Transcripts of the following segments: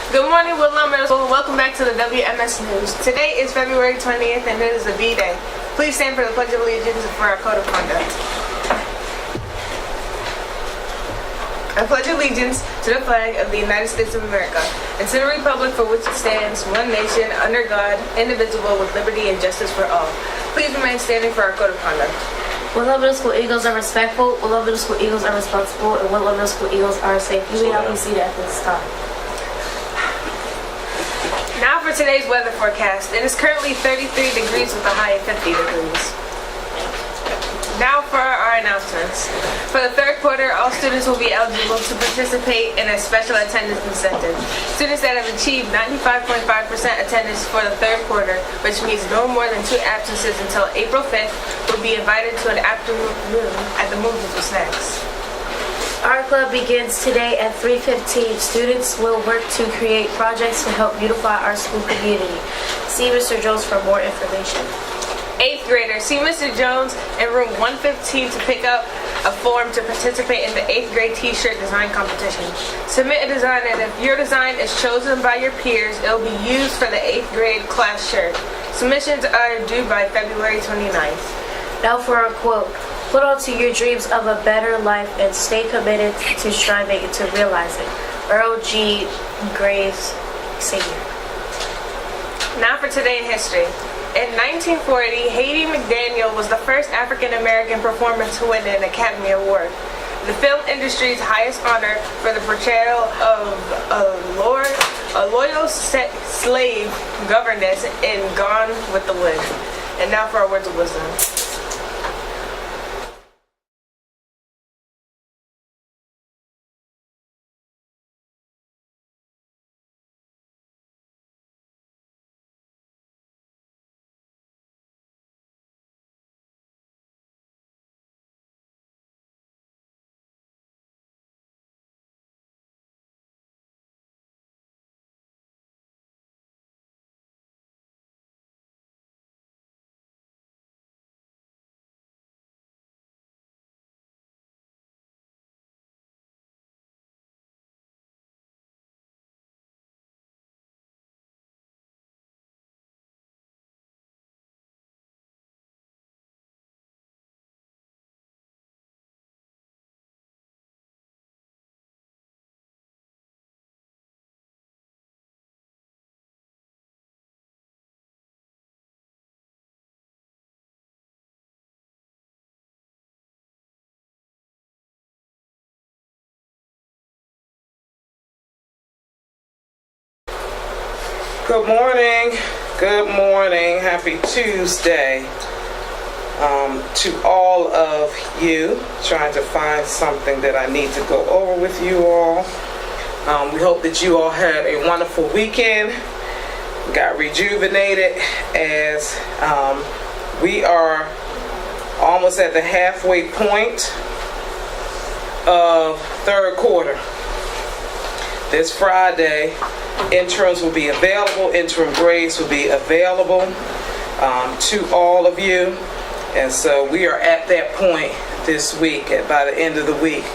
Good morning, Woodlawn Middle School. Welcome back to the WMS News. Today is February 20th, and it is a B-Day. Please stand for the Pledge of Allegiance and for our Code of Conduct. I pledge allegiance to the flag of the United States of America and to the republic for which it stands, one nation, under God, indivisible, with liberty and justice for all. Please remain standing for our Code of Conduct. Woodlawn Middle School Eagles are respectful, Woodlawn Middle School Eagles are responsible, and Woodlawn Middle School Eagles are safe. You may not be seated at this time. Now for today's weather forecast. It is currently 33 degrees with a high of 50 degrees. Now for our announcements. For the third quarter, all students will be eligible to participate in a special attendance incentive. Students that have achieved 95.5% attendance for the third quarter, which means no more than 2 absences until April 5th, will be invited to an afternoon at the movies with snacks. Art Club begins today at 3:15. Students will work to create projects to help beautify our school community. See Mr. Jones for more information. 8th graders, see Mr. Jones in room 115 to pick up a form to participate in the 8th grade t-shirt design competition. Submit a design, and if your design is chosen by your peers, it will be used for the 8th grade class shirt. Submissions are due by February 29th. Now for our quote. Hold on to your dreams of a better life and stay committed to striving to realize it. Earl G. Graves, Sr. Now for today in history. In 1940, Haiti McDaniel was the first African-American performer to win an Academy Award, the film industry's highest honor for the portrayal of a loyal slave governess in Gone with the Wind. And now for our words of wisdom. Good morning. Good morning. Happy Tuesday to all of you. Trying to find something that I need to go over with you all. We hope that you all had a wonderful weekend. Got rejuvenated as we are almost at the halfway point of third quarter. This Friday, interims will be available. Interim grades will be available to all of you. And so we are at that point this week. By the end of the week,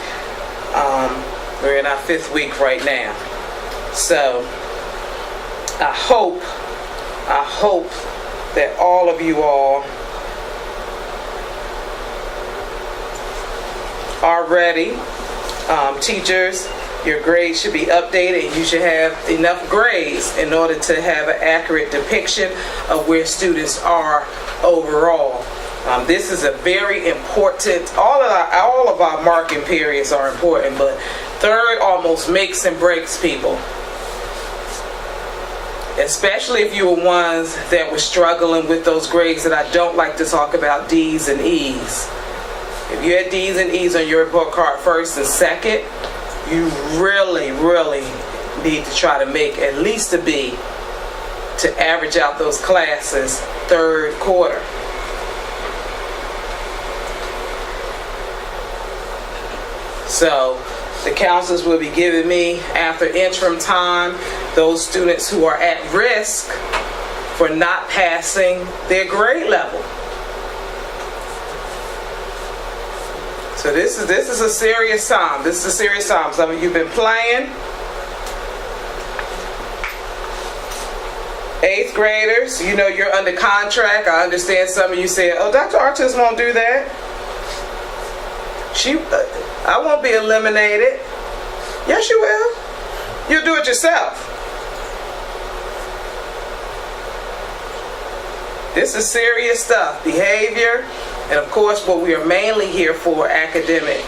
we're in our 5th week right now. So I hope that all of you all are ready. Teachers, your grades should be updated. You should have enough grades in order to have an accurate depiction of where students are overall. This is a very important, all of our marking periods are important, but third almost makes and breaks people. Especially if you were ones that were struggling with those grades that I don't like to talk about, D's and E's. If you had D's and E's on your report card first and second, you really need to try to make at least a B to average out those classes third quarter. So the counselors will be giving me, after interim time, those students who are at risk for not passing their grade level. So this is a serious time. This is a serious time. Some of you have been playing. 8th graders, you know you're under contract. I understand some of you say, oh, Dr. Archers won't do that. I won't be eliminated. Yes, you will. You'll do it yourself. This is serious stuff. Behavior, and of course what we are mainly here for, academic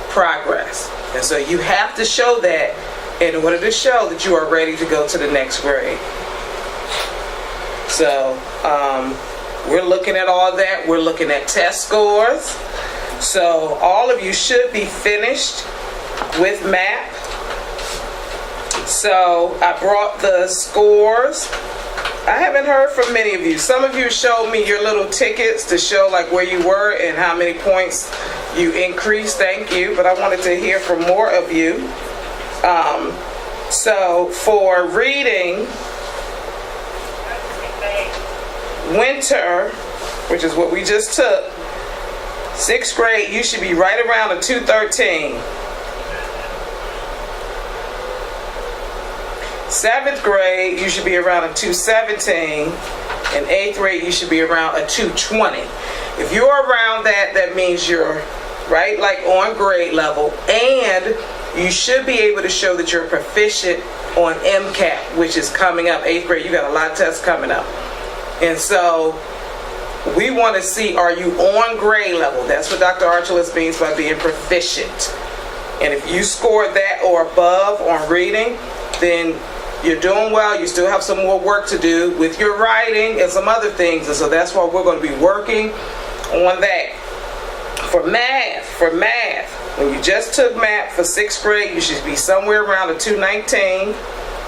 progress. And so you have to show that in order to show that you are ready to go to the next grade. So we're looking at all that. We're looking at test scores. So all of you should be finished with MAP. So I brought the scores. I haven't heard from many of you. Some of you showed me your little tickets to show like where you were and how many points you increased. Thank you. But I wanted to hear from more of you. So for reading, winter, which is what we just took, 6th grade, you should be right around a 213. 7th grade, you should be around a 217. In 8th grade, you should be around a 220. If you're around that, that means you're right, like on grade level, and you should be able to show that you're proficient on MCAT, which is coming up. 8th grade, you got a lot of tests coming up. And so we want to see, are you on grade level? That's what Dr. Archulus means by being proficient. And if you score that or above on reading, then you're doing well. You still have some more work to do with your writing and some other things. And so that's why we're going to be working on that. For math, when you just took math for 6th grade, you should be somewhere around a 219.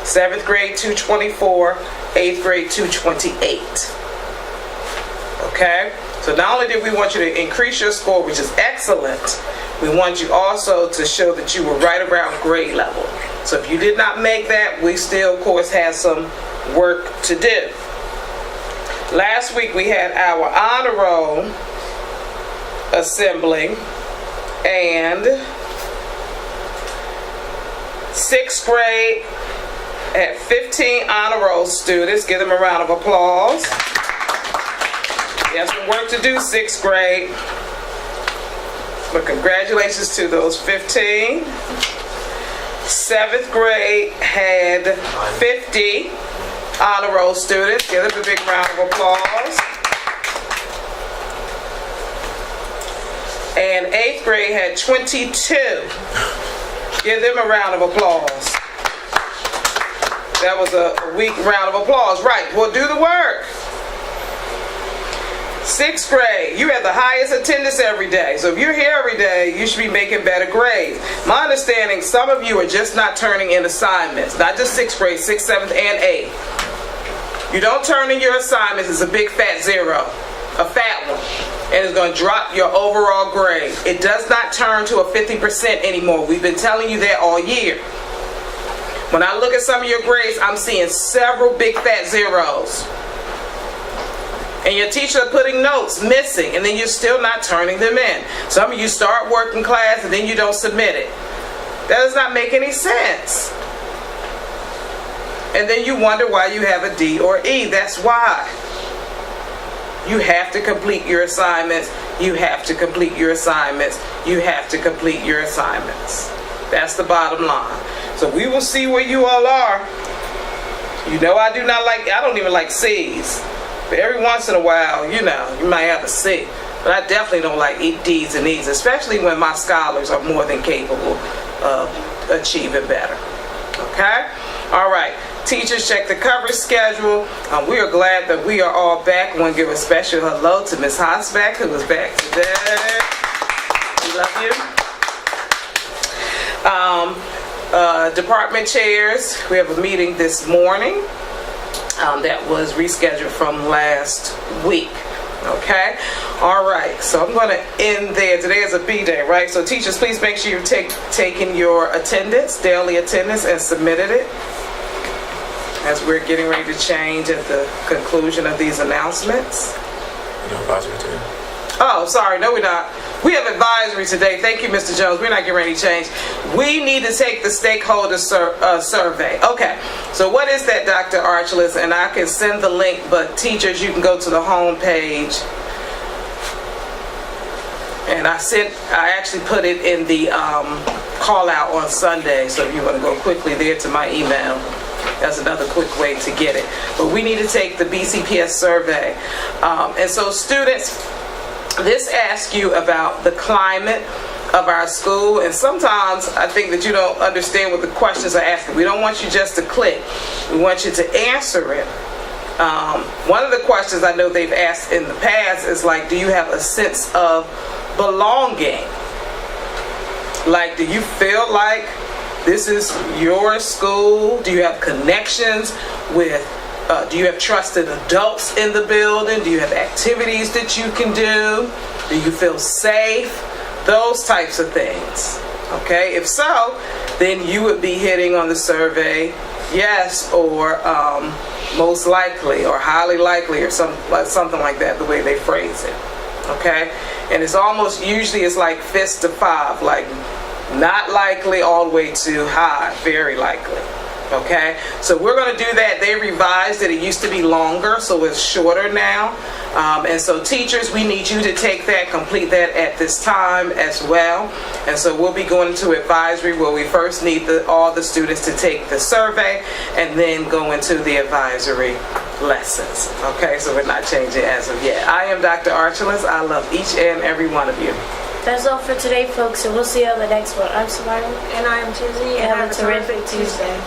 7th grade, 224. 8th grade, 228. Okay? So not only did we want you to increase your score, which is excellent, we want you also to show that you were right around grade level. So if you did not make that, we still, of course, have some work to do. Last week we had our honor roll assembly, and 6th grade had 15 honor roll students. Give them a round of applause. You have some work to do, 6th grade. But congratulations to those 15. 7th grade had 50 honor roll students. Give them a big round of applause. And 8th grade had 22. Give them a round of applause. That was a weak round of applause. Right, well, do the work. 6th grade, you had the highest attendance every day. So if you're here every day, you should be making better grades. My understanding, some of you are just not turning in assignments. Not just 6th grade, 6th, 7th, and 8th. You don't turn in your assignments, it's a big fat zero. A fat one. And it's going to drop your overall grade. It does not turn to a 50% anymore. We've been telling you that all year. When I look at some of your grades, I'm seeing several big fat zeros. And your teachers are putting notes missing, and then you're still not turning them in. Some of you start work in class, and then you don't submit it. That does not make any sense. And then you wonder why you have a D or E. That's why. You have to complete your assignments. You have to complete your assignments. You have to complete your assignments. That's the bottom line. So we will see where you all are. You know I don't even like C's. But every once in a while, you might have a C. But I definitely don't like D's and E's, especially when my scholars are more than capable of achieving better. Okay? All right. Teachers, check the coverage schedule. We are glad that we are all back. I want to give a special hello to Ms. Hosback, who is back today. We love you. Department chairs, we have a meeting this morning that was rescheduled from last week. Okay? All right, so I'm going to end there. Today is a B day, right? So teachers, please make sure you've taken your attendance, daily attendance, and submitted it, as we're getting ready to change at the conclusion of these announcements. Oh, sorry. No, we're not. We have advisory today. Thank you, Mr. Jones. We're not getting any change. We need to take the stakeholder survey. Okay. So what is that, Dr. Archulus? And I can send the link, but teachers, you can go to the home page. And I actually put it in the call out on Sunday. So if you want to go quickly there to my email, that's another quick way to get it. But we need to take the BCPS survey. And so students, this asks you about the climate of our school. And sometimes I think that you don't understand what the questions are asking. We don't want you just to click. We want you to answer it. One of the questions I know they've asked in the past is like, do you have a sense of belonging? Like, do you feel like this is your school? Do you have connections with, do you have trusted adults in the building? Do you have activities that you can do? Do you feel safe? Those types of things. Okay, if so, then you would be hitting on the survey yes, or most likely, or highly likely, or something like that, the way they phrase it. Okay, and it's almost usually it's like fist to 5, like not likely all the way to high, very likely. Okay, so we're going to do that. They revised it. It used to be longer, so it's shorter now. And so teachers, we need you to take that, complete that at this time as well. And so we'll be going to advisory where we first need all the students to take the survey and then go into the advisory lessons. Okay, so we're not changing as of yet. I am Dr. Archulus. I love each and every one of you. That's all for today, folks, and we'll see you on the next one. I'm Samara. And I am Tizzy. And have a terrific Tuesday.